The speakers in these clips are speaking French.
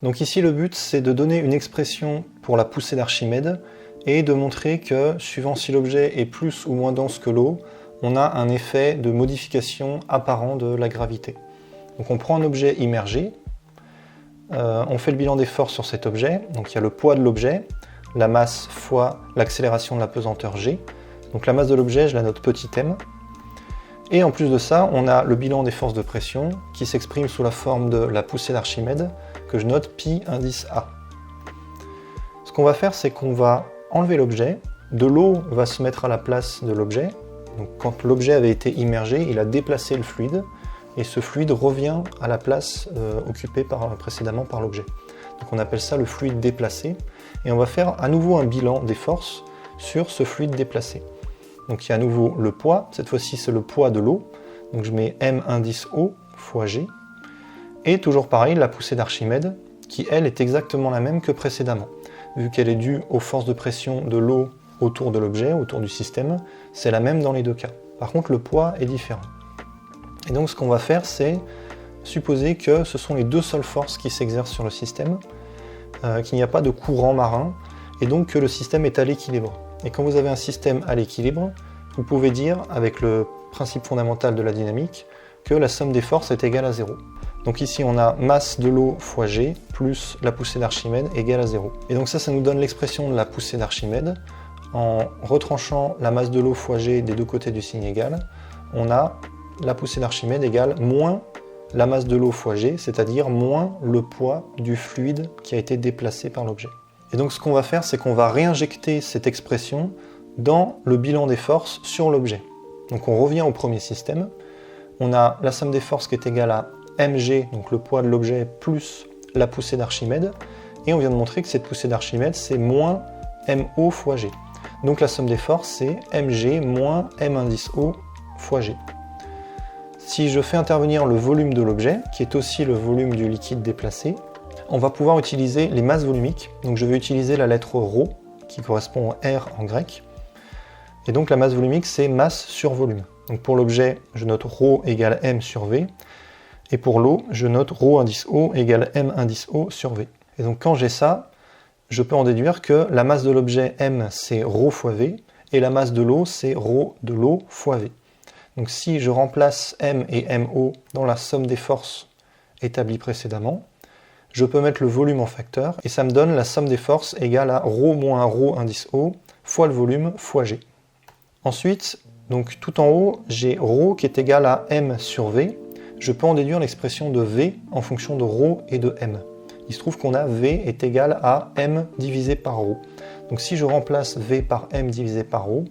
Donc ici le but c'est de donner une expression pour la poussée d'Archimède et de montrer que suivant si l'objet est plus ou moins dense que l'eau, on a un effet de modification apparent de la gravité. Donc on prend un objet immergé, on fait le bilan des forces sur cet objet, donc il y a le poids de l'objet, la masse fois l'accélération de la pesanteur g, donc la masse de l'objet je la note petit m, et en plus de ça on a le bilan des forces de pression qui s'exprime sous la forme de la poussée d'Archimède que je note pi indice A. Ce qu'on va faire c'est qu'on va enlever l'objet, de l'eau va se mettre à la place de l'objet, donc quand l'objet avait été immergé il a déplacé le fluide, et ce fluide revient à la place occupée précédemment par l'objet. Donc on appelle ça le fluide déplacé, et on va faire à nouveau un bilan des forces sur ce fluide déplacé. Donc il y a à nouveau le poids, cette fois-ci c'est le poids de l'eau, donc je mets m indice O fois g, et toujours pareil la poussée d'Archimède, qui elle est exactement la même que précédemment. Vu qu'elle est due aux forces de pression de l'eau autour de l'objet, autour du système, c'est la même dans les deux cas. Par contre le poids est différent. Et donc ce qu'on va faire, c'est supposer que ce sont les deux seules forces qui s'exercent sur le système, qu'il n'y a pas de courant marin, et donc que le système est à l'équilibre. Et quand vous avez un système à l'équilibre, vous pouvez dire, avec le principe fondamental de la dynamique, que la somme des forces est égale à 0. Donc ici on a masse de l'eau fois g, plus la poussée d'Archimède égale à 0. Et donc ça nous donne l'expression de la poussée d'Archimède. En retranchant la masse de l'eau fois g des deux côtés du signe égal, on a la poussée d'Archimède égale moins la masse de l'eau fois g, c'est-à-dire moins le poids du fluide qui a été déplacé par l'objet. Et donc ce qu'on va faire, c'est qu'on va réinjecter cette expression dans le bilan des forces sur l'objet. Donc on revient au premier système, on a la somme des forces qui est égale à mg, donc le poids de l'objet, plus la poussée d'Archimède, et on vient de montrer que cette poussée d'Archimède, c'est moins mo fois g. Donc la somme des forces, c'est mg moins m indice O fois g. Si je fais intervenir le volume de l'objet, qui est aussi le volume du liquide déplacé, on va pouvoir utiliser les masses volumiques. Donc je vais utiliser la lettre ρ, qui correspond à R en grec. Et donc la masse volumique, c'est masse sur volume. Donc pour l'objet, je note ρ égale m sur v. Et pour l'eau, je note ρ indice O égale m indice O sur v. Et donc quand j'ai ça, je peux en déduire que la masse de l'objet m, c'est ρ fois v, et la masse de l'eau, c'est ρ de l'eau fois v. Donc si je remplace m et mo dans la somme des forces établies précédemment, je peux mettre le volume en facteur, et ça me donne la somme des forces égale à ρ moins ρ indice O fois le volume fois g. Ensuite, donc tout en haut, j'ai ρ qui est égal à m sur v. Je peux en déduire l'expression de v en fonction de ρ et de m. Il se trouve qu'on a v est égal à m divisé par ρ. Donc si je remplace v par m divisé par ρ,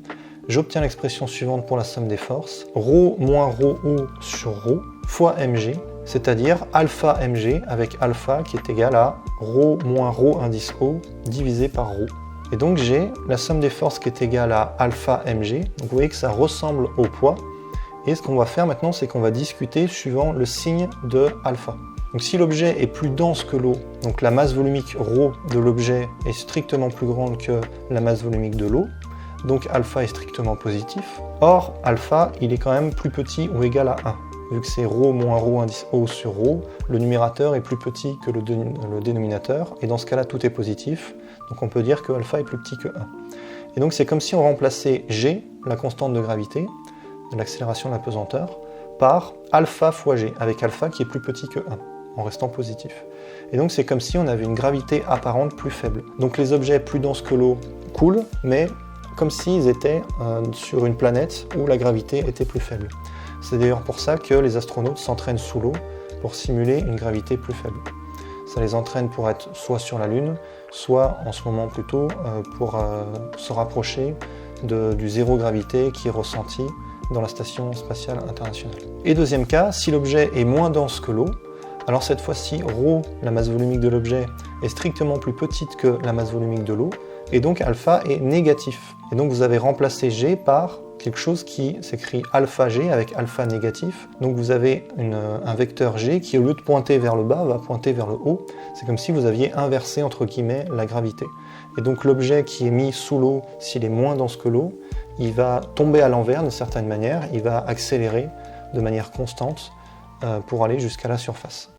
j'obtiens l'expression suivante pour la somme des forces, ρ moins ρo sur ρ fois mg, c'est-à-dire alpha mg avec alpha qui est égal à ρ moins ρ indice O divisé par ρ. Et donc j'ai la somme des forces qui est égale à alpha mg, donc vous voyez que ça ressemble au poids, et ce qu'on va faire maintenant c'est qu'on va discuter suivant le signe de alpha. Donc si l'objet est plus dense que l'eau, donc la masse volumique ρ de l'objet est strictement plus grande que la masse volumique de l'eau, donc alpha est strictement positif. Or, alpha, il est quand même plus petit ou égal à 1. Vu que c'est ρ moins ρ indice O sur ρ, le numérateur est plus petit que le dénominateur, et dans ce cas-là, tout est positif. Donc on peut dire que alpha est plus petit que 1. Et donc c'est comme si on remplaçait g, la constante de gravité, de l'accélération de la pesanteur, par alpha fois g, avec alpha qui est plus petit que 1, en restant positif. Et donc c'est comme si on avait une gravité apparente plus faible. Donc les objets plus denses que l'eau coulent, mais comme s'ils étaient sur une planète où la gravité était plus faible. C'est d'ailleurs pour ça que les astronautes s'entraînent sous l'eau pour simuler une gravité plus faible. Ça les entraîne pour être soit sur la Lune, soit en ce moment plutôt pour se rapprocher du zéro gravité qui est ressenti dans la Station spatiale internationale. Et deuxième cas, si l'objet est moins dense que l'eau, alors cette fois-ci, ρ, la masse volumique de l'objet, est strictement plus petite que la masse volumique de l'eau, et donc alpha est négatif. Et donc vous avez remplacé g par quelque chose qui s'écrit alpha g avec alpha négatif. Donc vous avez un vecteur g qui, au lieu de pointer vers le bas, va pointer vers le haut. C'est comme si vous aviez inversé, entre guillemets, la gravité. Et donc l'objet qui est mis sous l'eau, s'il est moins dense que l'eau, il va tomber à l'envers d'une certaine manière, il va accélérer de manière constante pour aller jusqu'à la surface.